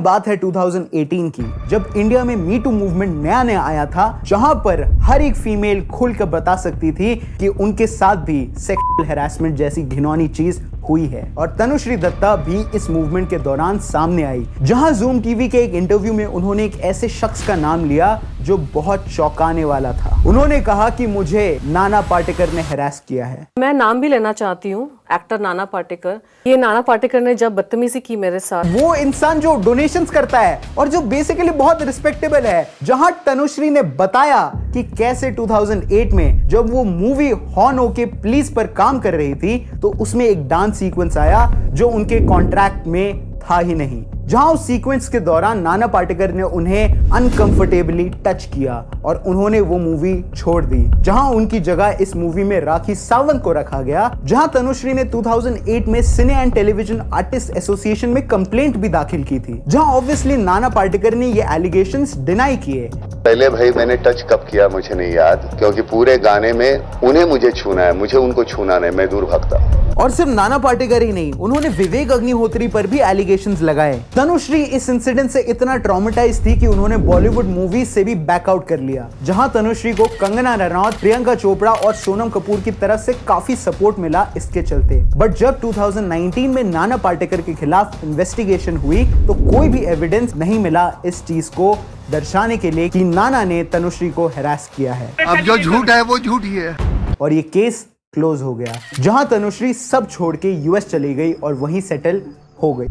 बात है 2018 की, जब इंडिया में मी टू मूवमेंट नया नया आया था, जहां पर हर एक फीमेल खुलकर बता सकती थी कि उनके साथ भी सेक्सुअल हैरेसमेंट जैसी घिनौनी चीज हुई है। और तनुश्री दत्ता भी इस मूवमेंट के दौरान सामने आई, जहां जूम टीवी के एक इंटरव्यू में उन्होंने एक ऐसे शख्स का नाम लिया जो बहुत चौंकाने वाला था। उन्होंने कहा कि मुझे नाना पाटेकर ने हैरेस किया है। मैं नाम भी लेना चाहती हूँ, एक्टर नाना पाटेकर। ये नाना पाटेकर ने जब बदतमीजी की मेरे साथ, वो इंसान जो डोनेशंस करता है और जो बेसिकली बहुत रिस्पेक्टेबल है, जहां तनुश्री ने बताया कि कैसे 2008 में जब वो मूवी हॉर्न ओके प्लीज पर काम कर रही थी तो उसमें एक डांस सीक्वेंस आया जो उनके कॉन्ट्रैक्ट में था ही नहीं, जहां उस सीक्वेंस के दौरान नाना पाटेकर ने उन्हें अनकंफर्टेबली टच किया और उन्होंने वो मूवी छोड़ दी, जहां उनकी जगह इस मूवी में राखी सावंत को रखा गया। जहां तनुश्री ने 2008 में सिने एंड टेलीविजन आर्टिस्ट एसोसिएशन में कंप्लेंट भी दाखिल की थी, जहां ऑब्वियसली नाना पाटेकर ने ये एलिगेशंस डिनाई किए। पहले भाई मैंने टच कब किया मुझे नहीं याद, क्योंकि पूरे गाने में उन्हें मुझे छूना है, मुझे उनको छूना नहीं, मैं दूर भागता। और सिर्फ नाना पाटेकर ही नहीं, उन्होंने विवेक अग्निहोत्री पर भी एलिगेशंस लगाए। तनुश्री इस इंसिडेंट से इतना ट्रॉमेटाइज थी कि उन्होंने बॉलीवुड मूवी से भी बैकआउट कर लिया, जहां तनुश्री को कंगना रनौत, प्रियंका चोपड़ा और सोनम कपूर की तरफ से काफी सपोर्ट मिला इसके चलते। बट जब 2019 में नाना पाटेकर के खिलाफ इन्वेस्टिगेशन हुई तो कोई भी एविडेंस नहीं मिला इस चीज को दर्शाने के लिए कि नाना ने तनुश्री को हैरेस किया है। अब जो झूठ है वो झूठ ही है और ये केस क्लोज हो गया, जहां तनुश्री सब छोड़ के यूएस चली गई और वहीं सेटल हो गई।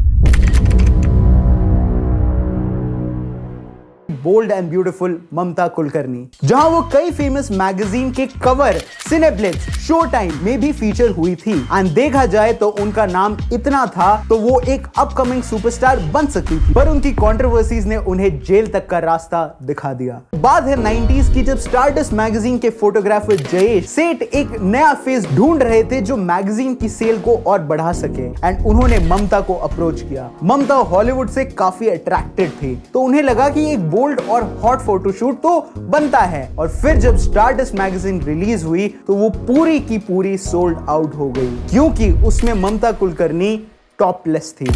बोल्ड एंड ब्यूटीफुल ममता कुलकर्णी, जहां वो कई फेमस मैगजीन के कवर, सिनेब्लिट्स, शो टाइम में भी फीचर हुई थी। एंड देखा जाए तो उनका नाम इतना था तो वो एक अपकमिंग सुपरस्टार बन सकती थी, पर उनकी कंट्रोवर्सीज ने उन्हें जेल तक का रास्ता दिखा दिया। बात है 90s की, जब स्टारडस्ट मैगजीन के फोटोग्राफर जयेश सेठ एक नया फेस ढूंढ रहे थे जो मैगजीन की सेल को और बढ़ा सके, एंड उन्होंने ममता को अप्रोच किया। ममता हॉलीवुड से काफी अट्रैक्टेड थी, तो उन्हें लगा कि एक बोल्ड और हॉट फोटोशूट तो बनता है। और फिर जब स्टारडस्ट मैगजीन रिलीज हुई तो वो पूरी की पूरी सोल्ड आउट हो गई, क्योंकि उसमें ममता कुलकर्णी टॉपलेस थी।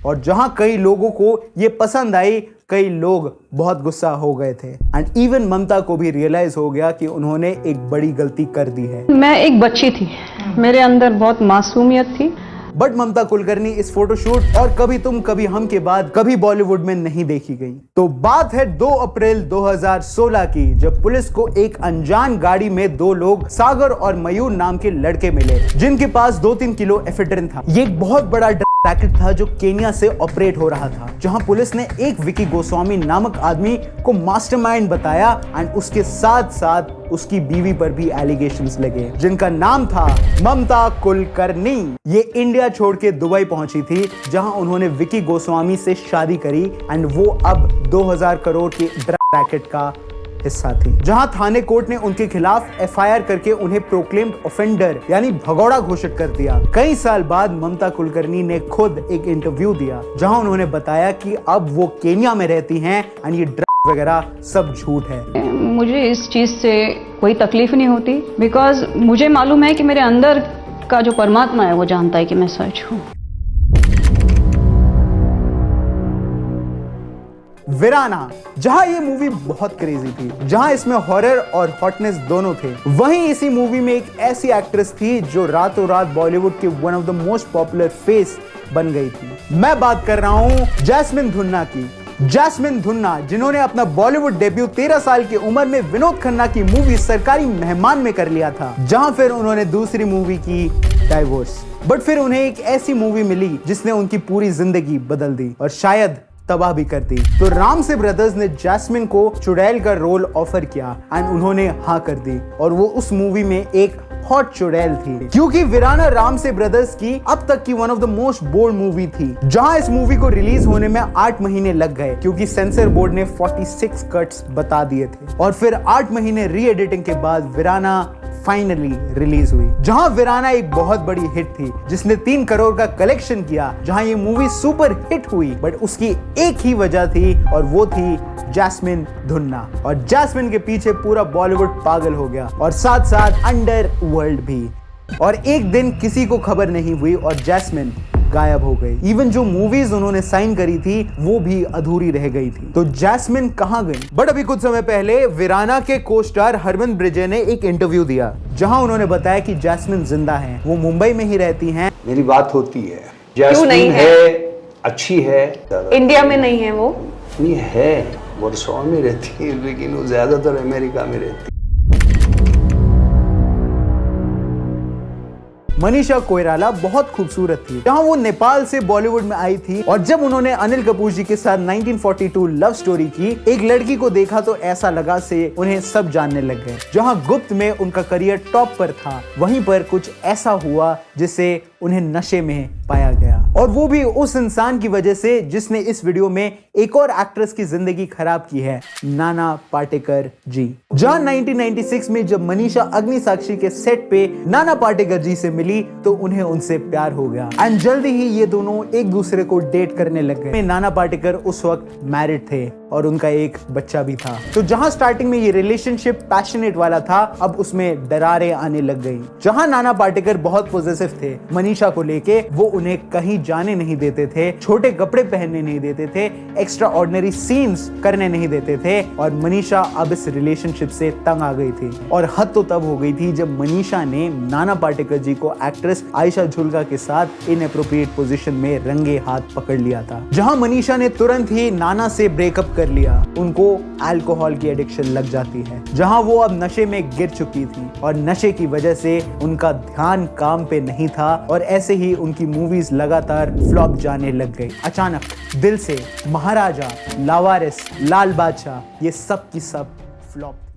और जहां कई लोगों को ये पसंद आई, कई लोग बहुत गुस्सा हो गए थे। एंड इवन ममता को भी रियलाइज हो गया कि उन्होंने एक बड़ी गलती कर दी है। मैं एक बच्ची थी, मेरे अंदर बहुत मासूमियत थी। बट ममता कुलकर्णी इस फोटोशूट और कभी तुम कभी हम के बाद कभी बॉलीवुड में नहीं देखी गई। तो बात है 2 अप्रैल 2016 की, जब पुलिस को एक अनजान गाड़ी में 2 लोग सागर और मयूर नाम के लड़के मिले, जिनके पास 2-3 किलो एफेड्रिन था। ये एक बहुत बड़ा रैकेट था जो केन्या से ऑपरेट हो रहा था, जहां पुलिस ने एक विकी गोस्वामी नामक आदमी को मास्टरमाइंड बताया एंड उसके साथ साथ उसकी बीवी पर भी एलिगेशंस लगे, जिनका नाम था ममता कुलकर्णी। ये इंडिया छोड़ के दुबई पहुंची थी, जहां उन्होंने विकी गोस्वामी से शादी करी एंड वो अब 2000 करोड़ के ड्रग रैकेट का हिस्सा थी। जहां थाने कोर्ट ने उनके खिलाफ एफआईआर करके उन्हें प्रोक्लेम्ड ऑफेंडर यानी भगौड़ा घोषित कर दिया। कई साल बाद ममता कुलकर्णी ने खुद एक इंटरव्यू दिया, जहां उन्होंने बताया कि अब वो केन्या में रहती हैं एंड ये ड्रग वगैरह सब झूठ है। मुझे इस चीज से कोई तकलीफ नहीं होती, बिकॉज मुझे मालूम है कि मेरे अंदर का जो परमात्मा है वो जानता है कि मैं सच हूँ। वीराना, जहां ये मूवी बहुत क्रेजी थी, जहां इसमें हॉरर और हॉटनेस दोनों थे, वहीं इसी मूवी में एक ऐसी एक्ट्रेस थी जो रातों रात बॉलीवुड के one of the most popular face बन गई थी। मैं बात कर रहा हूं जैस्मिन धुन्ना की। जैस्मिन धुन्ना, जिन्होंने अपना बॉलीवुड डेब्यू 13 साल की उम्र में विनोद खन्ना की मूवी सरकारी मेहमान में कर लिया था, जहां फिर उन्होंने दूसरी मूवी की डाइवोर्स। बट फिर उन्हें एक ऐसी मूवी मिली जिसने उनकी पूरी जिंदगी बदल दी और शायद तबाह भी कर दी। तो रामसे ब्रदर्स ने जैस्मिन को चुड़ैल का रोल ऑफर किया एंड उन्होंने हाँ कर दी, और वो उस मूवी में एक हॉट चुड़ैल थी, क्योंकि वीराना रामसे ब्रदर्स की अब तक की one of the most bold movie थी। जहां इस मूवी को रिलीज होने में 8 महीने लग गए, क्योंकि सेंसर बोर्ड ने 46 कट्स बता दिए थे, और फिर 8 महीने री एडिटिंग के बाद वीराना फाइनली रिलीज हुई, जहां वीराना एक बहुत बड़ी हिट थी जिसने 3 करोड़ का कलेक्शन किया। जहां ये मूवी सुपर हिट हुई, बट उसकी एक ही वजह थी और वो थी जैस्मिन धुन्ना। और जैस्मिन के पीछे पूरा बॉलीवुड पागल हो गया और साथ साथ अंडरवर्ल्ड भी। और एक दिन किसी को खबर नहीं हुई और जैस्मिन गायब हो गई। इवन जो मूवीज उन्होंने साइन करी थी वो भी अधूरी रह गई थी। तो जैस्मिन कहां गई? बट अभी कुछ समय पहले वीराना के को स्टार हरमन ब्रिजे ने एक इंटरव्यू दिया जहां उन्होंने बताया कि जैस्मिन जिंदा है, वो मुंबई में ही रहती हैं। मेरी बात होती है, क्यों नहीं जैस्मिन है? अच्छी है, इंडिया में नहीं है वो? नहीं है, वर्सोवा में रहती है, लेकिन वो ज्यादातर अमेरिका में रहती है। मनीषा कोइराला बहुत खूबसूरत थी। जहां वो नेपाल से बॉलीवुड में आई थी और जब उन्होंने अनिल कपूर जी के साथ 1942 लव स्टोरी की, एक लड़की को देखा तो ऐसा लगा से उन्हें सब जानने लग गए। जहां गुप्त में उनका करियर टॉप पर था, वहीं पर कुछ ऐसा हुआ जिससे उन्हें नशे में पाया गया, और वो भी उस इंसान की वजह से जिसने इस वीडियो में एक और एक्ट्रेस की जिंदगी खराब की है, नाना पाटेकर जी। जहां 1996 में जब मनीषा अग्निसाक्षी के सेट पे नाना पाटेकर जी से मिली तो उन्हें उनसे प्यार हो गया एंड जल्दी ही ये दोनों एक दूसरे को डेट करने लग गए। नाना पाटेकर उस वक्त मैरिड थे और उनका एक बच्चा भी था। तो जहां स्टार्टिंग में ये रिलेशनशिप पैशनेट वाला था, अब उसमें दरारें आने लग गई। जहां नाना पाटेकर बहुत पॉजिटिव थे मनीषा को लेके, वो उन्हें कहीं जाने नहीं देते थे, छोटे कपड़े पहनने नहीं देते थे, एक्स्ट्रा ऑर्डिनरी सीन्स करने नहीं देते थे, और मनीषा अब इस रिलेशनशिप से तंग आ गई थी। और हद तो तब हो गई थी जब मनीषा ने नाना पाटेकर जी को एक्ट्रेस आयशा झुलका के साथ इनएप्रोप्रिएट पोजीशन में रंगे हाथ पकड़ लिया था। जहां मनीषा ने तुरंत ही नाना से ब्रेकअप कर लिया, उनको अल्कोहल की एडिक्शन लग जाती है। जहां वो अब नशे में गिर चुकी थी और नशे की वजह से उनका ध्यान काम पे नहीं था, और ऐसे ही उनकी मूवीज लगातार फ्लॉप जाने लग गई। अचानक दिल से, महाराजा, लावारिस, लाल बादशाह, ये सब की सब फ्लॉप।